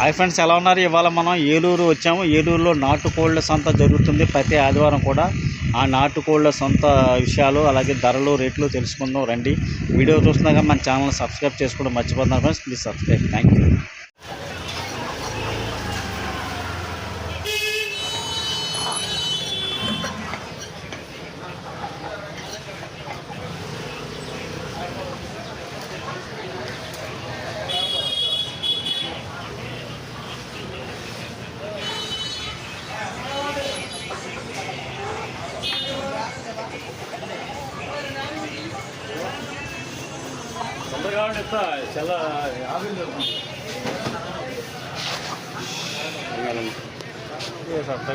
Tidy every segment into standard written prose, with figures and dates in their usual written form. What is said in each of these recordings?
Hi friends, ఎలా ఉన్నారు? ఇవాళ మనం ఏలూరు వచ్చాము. ఏలూరులో నాటుకోళ్ల సంత జరుగుతుంది ప్రతి ఆదివారం కూడా. ఆ నాటుకోళ్ల సంత విషయాలు అలాగే ధరలు రేట్లు తెలుసుకుందాం రండి. వీడియో చూస్తున్నాక మన ఛానల్ సబ్స్క్రైబ్ చేసుకోవడం మర్చిపోతున్నారు friends. Please subscribe. Thank you.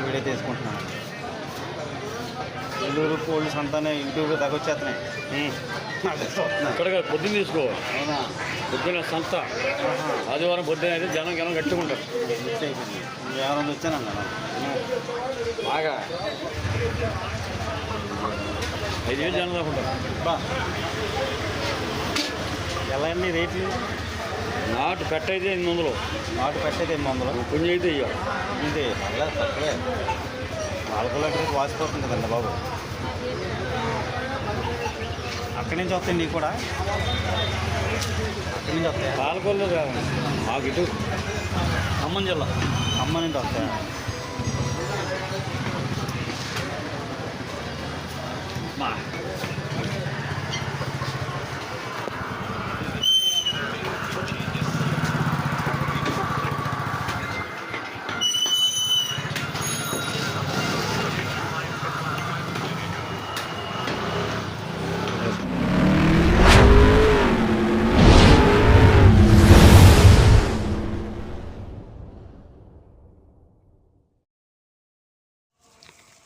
Video తీసుకుంటున్నాను. ఏలూరు కోళ్ళు సంతానే యూట్యూబ్ దాకా వచ్చేస్తున్నాయి. ఇక్కడ పొద్దున్న తీసుకో. అవునా? పొద్దున్న సంత ఆదివారం పొద్దున అయితే జనం జనం కట్టుకుంటారు. ఎవరైనా వచ్చానన్నా బాగా 5,000 జనం దాకుంటారు. బా ఎలా అండి రేట్లు? నాటు పెట్ట అయితే 800, నాటు పెట్టేది 800, పుంజి అయితే ఇవ్వాలి. ఇది అలా తక్కువే. 4 కిలోమీటర్కి వాసిపోతుంది కదండి బాబు. అక్కడి నుంచి వస్తాయి నీకు కూడా? అక్కడి నుంచి వస్తాయి? పాలకొల్లు కాదు, మాకు ఇటు ఖమ్మం జిల్లా. ఖమ్మం నుంచి వస్తాయి.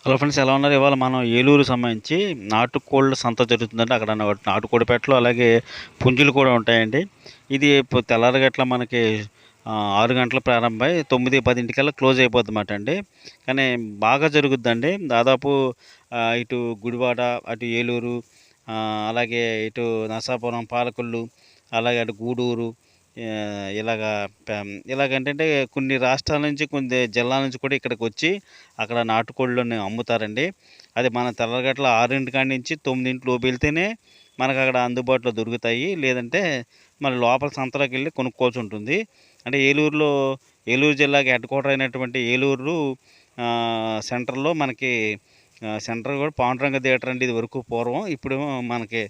హలో ఫ్రెండ్స్, ఎలా ఉన్నారు? ఇవాళ మనం ఏలూరు సంబంధించి నాటుకోళ్ళ సంత జరుగుతుందండి. అక్కడ నాటుకోడిపేటలు అలాగే పుంజులు కూడా ఉంటాయండి. ఇది తెల్లారగట్ల మనకి 6 గంటల ప్రారంభమై 9-10 క్లోజ్ అయిపోద్ది అన్నమాట అండి. కానీ బాగా జరుగుద్దండి. దాదాపు ఇటు గుడివాడ, అటు ఏలూరు, అలాగే ఇటు నరసాపురం, పాలకొల్లు, అలాగే అటు గూడూరు, ఇలాగంటే కొన్ని రాష్ట్రాల నుంచి కొన్ని జిల్లాల నుంచి కూడా ఇక్కడికి వచ్చి అక్కడ నాటుకోళ్ళని అమ్ముతారండి. అది మన తెల్లగట్ల 6 కాడి నుంచి 9 లోపు వెళ్తేనే మనకు అక్కడ అందుబాటులో దొరుకుతాయి. లేదంటే మన లోపల సంతలోకి వెళ్ళి కొనుక్కోవాల్సి ఉంటుంది. అంటే ఏలూరు జిల్లాకి హెడ్ క్వార్టర్ అయినటువంటి ఏలూరు సెంటర్లో మనకి సెంటర్ కూడా పాండురంగ థియేటర్ అండి. ఇది వరకు పూర్వం. ఇప్పుడు మనకి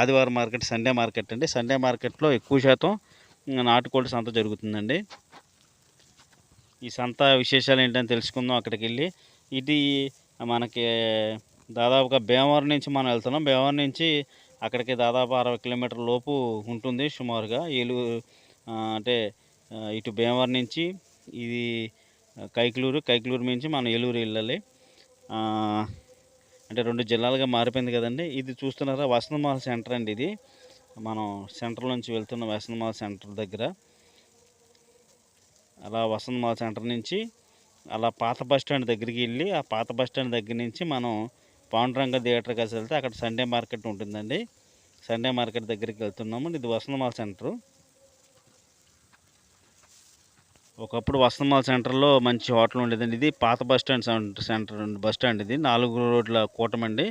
ఆదివారం మార్కెట్, సండే మార్కెట్ అండి. సండే మార్కెట్లో ఎక్కువ శాతం నాటుకోళ్ళ సంత జరుగుతుందండి. ఈ సంత విశేషాలు ఏంటని తెలుసుకుందాం అక్కడికి వెళ్ళి. ఇది మనకి దాదాపుగా భీమవరం నుంచి మనం వెళ్తున్నాం. భీమవరం నుంచి అక్కడికి దాదాపు 60 కిలోమీటర్ల లోపు ఉంటుంది సుమారుగా. ఏలూరు అంటే ఇటు భీమవరం నుంచి ఇది కైకలూరు నుంచి మనం ఏలూరు వెళ్ళాలి. అంటే 2 జిల్లాలుగా మారిపోయింది కదండి. ఇది చూస్తున్నారా, వసంతమాల సెంటర్ అండి. ఇది మనం సెంటర్ నుంచి వెళ్తున్న వసంతమాల సెంటర్ దగ్గర. అలా వసంతమాల సెంటర్ నుంచి అలా పాత బస్టాండ్ దగ్గరికి వెళ్ళి, ఆ పాత బస్టాండ్ దగ్గర నుంచి మనం పాండురంగ థియేటర్ కలిసి వెళ్తే అక్కడ సండే మార్కెట్ ఉంటుందండి. సండే మార్కెట్ దగ్గరికి వెళ్తున్నాము. ఇది వసంతమాల సెంటరు. ఒకప్పుడు వసంతమాల సెంటర్లో మంచి హోటల్ ఉండేదండి. ఇది పాత బస్టాండ్ సెంటర్ బస్టాండ్. ఇది 4 రోడ్ల కూటమండి.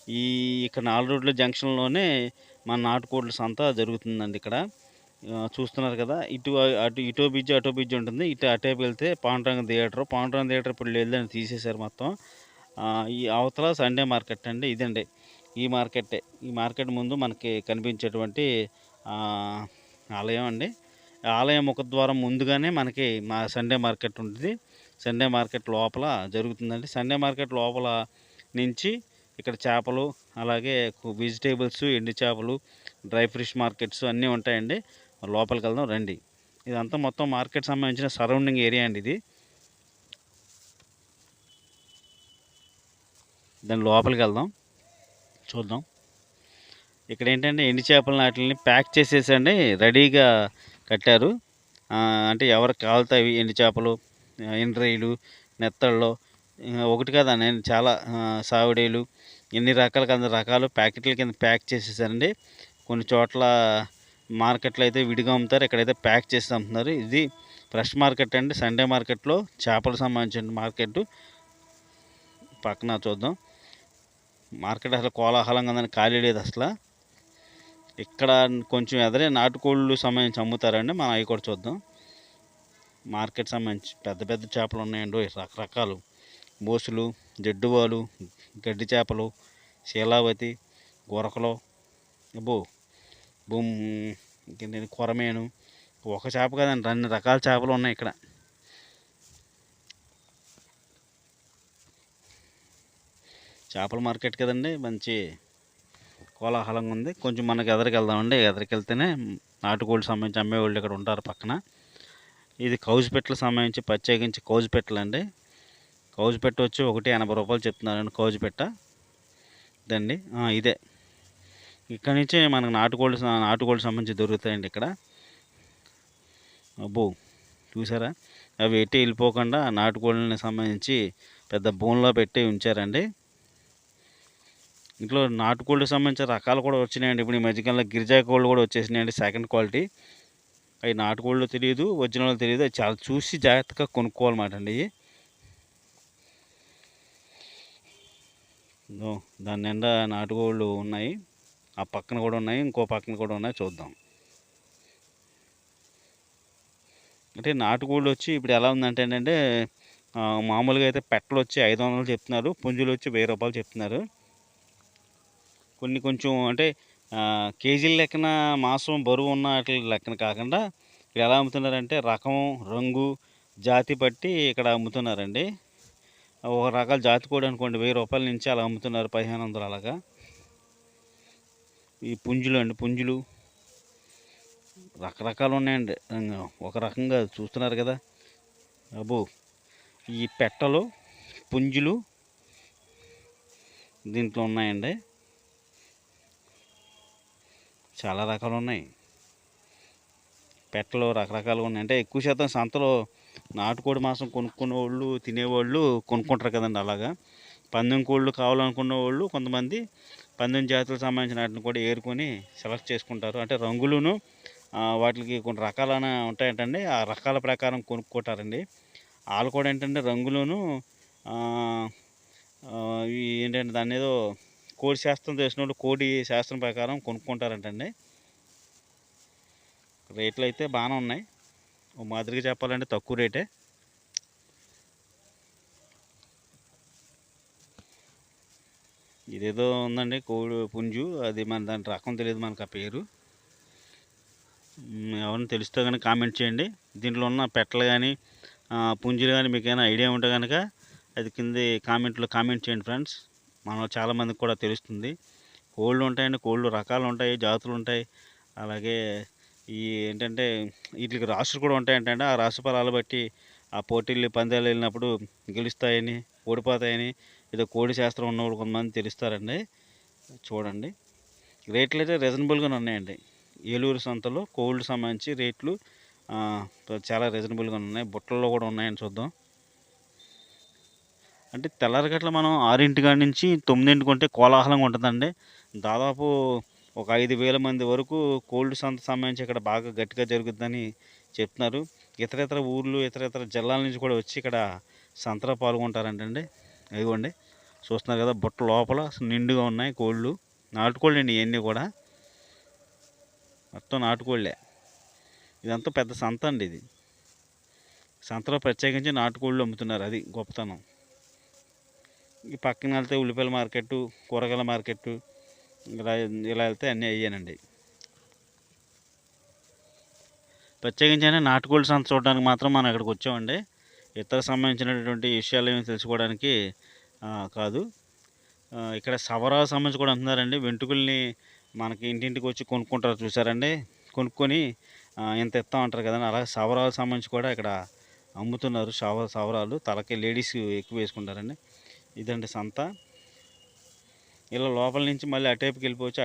ఈ ఇక్కడ 4 రోడ్ల జంక్షన్లోనే మన నాటుకోళ్ళ సంత జరుగుతుందండి. ఇక్కడ చూస్తున్నారు కదా, ఇటో బ్రిడ్జ్ ఉంటుంది. అటేపు వెళ్తే పాండురంగ థియేటర్ ఇప్పుడు లేదని తీసేశారు మొత్తం. ఈ అవతల సండే మార్కెట్ అండి. ఇదండి ఈ మార్కెట్ ముందు మనకి కనిపించేటువంటి ఆలయం అండి. ఆలయం ముఖద్వారం ముందుగానే మనకి మా సండే మార్కెట్ ఉంటుంది. సండే మార్కెట్ లోపల జరుగుతుందండి. సండే మార్కెట్ లోపల నుంచి ఇక్కడ చేపలు, అలాగే వెజిటేబుల్స్, ఎండు చేపలు, డ్రై ఫిష్ మార్కెట్స్ అన్నీ ఉంటాయండి. లోపలికి వెళ్దాం రండి. ఇదంతా మొత్తం మార్కెట్ సంబంధించిన సరౌండింగ్ ఏరియా అండి. ఇది దాని లోపలికి వెళ్దాం, చూద్దాం. ఇక్కడ ఏంటంటే ఎండు చేపలు వాటిని ప్యాక్ చేసేసండి రెడీగా కట్టారు. అంటే ఎవరికి కాలుతాయి ఎండు చేపలు, ఎండ్రయ్యలు, నెత్తళ్ళు, ఒకటి కదా నేను చాలా సావిడీలు, ఎన్ని రకాల రకాలు ప్యాకెట్ల కింద ప్యాక్ చేసేసారండి. కొన్ని చోట్ల మార్కెట్లో అయితే విడిగా అమ్ముతారు, ఇక్కడైతే ప్యాక్ చేసి అమ్ముతున్నారు. ఇది ఫ్రెష్ మార్కెట్ అండి, సండే మార్కెట్లో చేపలకు సంబంధించిన మార్కెట్. పక్కన చూద్దాం, మార్కెట్ అసలు కోలాహలంగా ఉందని, ఖాళీ లేదు అసలు. ఇక్కడ కొంచెం ఎదరే నాటుకోళ్ళు సంబంధించి అమ్ముతారండి, మనం అవి కూడా చూద్దాం. మార్కెట్ సంబంధించి పెద్ద పెద్ద చేపలు ఉన్నాయండి, రకరకాలు బోసులు, జడ్డువాలు, గడ్డి చేపలు, శీలావతి, గొరకలు, అబ్బో బొమ్, ఇంకేంటి కొరమేను. ఒక చేప కదండి, అన్ని రకాల చేపలు ఉన్నాయి ఇక్కడ. చేపల మార్కెట్ కదండి, మంచి కోలాహలంగా ఉంది. కొంచెం మనకి ఎదరికి వెళ్దామండి, ఎదరికి వెళ్తేనే నాటుకోళ్ళు సంబంధించి అమ్మేవాళ్ళు ఇక్కడ ఉంటారు పక్కన. ఇది కౌజు పెట్టలకు సంబంధించి ప్రత్యేకించి కౌజు పెట్టలు అండి. కౌజు పెట్ట వచ్చి 180 రూపాయలు చెప్తున్నారండి కౌజు పెట్ట. ఇదండి, ఇదే. ఇక్కడ నుంచి మనకు నాటుకోళ్ళు సంబంధించి దొరుకుతాయండి ఇక్కడ. అబ్బో, చూసారా, అవి ఎట్టి వెళ్ళిపోకుండా నాటుకోళ్ళని సంబంధించి పెద్ద బోన్లో పెట్టి ఉంచారండి. ఇంట్లో నాటుకోళ్ళకి సంబంధించిన రకాలు కూడా వచ్చినాయండి. ఇప్పుడు ఈ మధ్యకాలంలో గిరిజా కోళ్ళు కూడా వచ్చేసినాయండి, సెకండ్ క్వాలిటీ. అవి నాటుకోళ్ళు తెలియదు, ఒరిజినల్ తెలియదు, అది చాలా చూసి జాగ్రత్తగా కొనుక్కోవాలన్నమాట అండి. దాని నిండా నాటుకోళ్ళు ఉన్నాయి, ఆ పక్కన కూడా ఉన్నాయి, ఇంకో పక్కన కూడా ఉన్నాయి, చూద్దాం. అంటే నాటుకోళ్ళు వచ్చి ఇప్పుడు ఎలా ఉందంటే ఏంటంటే, మామూలుగా అయితే పెట్టలు వచ్చి 500 చెప్తున్నారు, పుంజులు వచ్చి 1000 రూపాయలు చెప్తున్నారు. కొన్ని కొంచెం అంటే కేజీల లెక్కన మాంసం బరువు ఉన్న వాటి లెక్కన కాకుండా ఇక్కడ ఎలా అమ్ముతున్నారంటే రకం, రంగు, జాతి బట్టి ఇక్కడ అమ్ముతున్నారండి. ఒక రకాల జాతి కోడి అనుకోండి 1000 రూపాయల నుంచి అలా అమ్ముతున్నారు, 1500 అలాగా. ఈ పుంజులు అండి, పుంజులు రకరకాలు ఉన్నాయండి. ఒక రకంగా చూస్తున్నారు కదా, అబ్బో. ఈ పెట్టలు, పుంజులు దీంట్లో ఉన్నాయండి, చాలా రకాలు ఉన్నాయి. పెట్టలు రకరకాలుగా ఉన్నాయి. అంటే ఎక్కువ శాతం సంతలో నాటుకోడి మాంసం కొనుక్కునే వాళ్ళు, తినేవాళ్ళు కొనుక్కుంటారు కదండి. అలాగా పందెం కోళ్ళు కావాలనుకున్న వాళ్ళు కొంతమంది పందెం జాతులకు సంబంధించిన వాటిని కూడా ఏరుకొని సెలెక్ట్ చేసుకుంటారు. అంటే రంగులును వాటికి కొన్ని రకాలైన ఉంటాయంటండి, ఆ రకాల ప్రకారం కొనుక్కుంటారండి. వాళ్ళు కూడా ఏంటంటే రంగులను ఏంటంటే దాన్ని ఏదో కోడి శాస్త్రం తెలిసిన వాళ్ళు కోడి శాస్త్రం ప్రకారం కొనుక్కుంటారంటండి. రేట్లు అయితే బాగానే ఉన్నాయి, ఓ మాదిరిగా చెప్పాలంటే తక్కువ రేటే. ఇదేదో ఉందండి కోడి పుంజు, అది మన దాని రకం తెలియదు మనకు, ఆ పేరు. ఎవరైనా తెలుస్తే కనుక కామెంట్ చేయండి. దీంట్లో ఉన్న పెట్టలు కానీ పుంజులు కానీ మీకు ఏమైనా ఐడియా ఉంటే కనుక అది కింద కామెంట్లో కామెంట్ చేయండి ఫ్రెండ్స్. మనం చాలామందికి కూడా తెలుస్తుంది. కోళ్ళు ఉంటాయండి, కోళ్ళు రకాలు ఉంటాయి, జాతులు ఉంటాయి. అలాగే ఈ ఏంటంటే వీటికి రాసులు కూడా ఉంటాయంటే, ఆ రాసు ఫలాలు బట్టి ఆ పోటీలు పందాలు వెళ్ళినప్పుడు గెలుస్తాయని, ఓడిపోతాయని ఏదో కోడి శాస్త్రం ఉన్నవాడు కొంతమంది తెలుస్తారండి. చూడండి, రేట్లు అయితే రీజనబుల్గానే ఉన్నాయండి. ఏలూరు సంతలో కోళ్ళు సంబంధించి రేట్లు చాలా రీజనబుల్గా ఉన్నాయి. బుట్టల్లో కూడా ఉన్నాయని చూద్దాం. అంటే తెల్లారిగట్ల మనం 6 కాడి నుంచి 9 కొంటే కోలాహలంగా ఉంటుందండి. దాదాపు ఒక 5000 మంది వరకు కోల్డ్ సంత సంబంధించి ఇక్కడ బాగా గట్టిగా జరుగుతుందని చెప్తున్నారు. ఇతర ఊర్లు, ఇతర జిల్లాల నుంచి కూడా వచ్చి ఇక్కడ సంతలో పాల్గొంటారంటండి. ఇదిగోండి, చూస్తున్నారు కదా, బుట్ట లోపల నిండుగా ఉన్నాయి కోళ్ళు. నాటుకోళ్ళు అండి ఇవన్నీ కూడా, మొత్తం నాటుకోళ్ళే. ఇదంతా పెద్ద సంత అండి ఇది. సంతలో ప్రత్యేకించి నాటుకోళ్ళు అమ్ముతున్నారు, అది గొప్పతనం. ఈ పక్కన వెళ్తే ఉల్లిపాయల మార్కెట్టు, కూరగాయల మార్కెట్టు, ఇలా వెళ్తే అన్నీ అయ్యానండి. ప్రత్యేకించి నాటుకోళ్ళ సంత చూడడానికి మాత్రం మనం ఇక్కడికి వచ్చామండి. ఇతర సంబంధించినటువంటి విషయాలు ఏమి తెలుసుకోవడానికి కాదు. ఇక్కడ సవరాలు సంబంధించి కూడా అంటున్నారండి. వెంట్రుకల్ని మనకి ఇంటింటికి వచ్చి కొనుక్కుంటారు చూసారండి, కొనుక్కొని ఇంత ఇస్తాం అంటారు కదండి. అలాగే సవరాలు సంబంధించి కూడా ఇక్కడ అమ్ముతున్నారు. సవరాలు తలకి లేడీస్ ఎక్కువ వేసుకుంటారండి. ఇదండి సంత. ఇలా లోపల నుంచి మళ్ళీ అటేపుకి వెళ్ళిపోవచ్చు.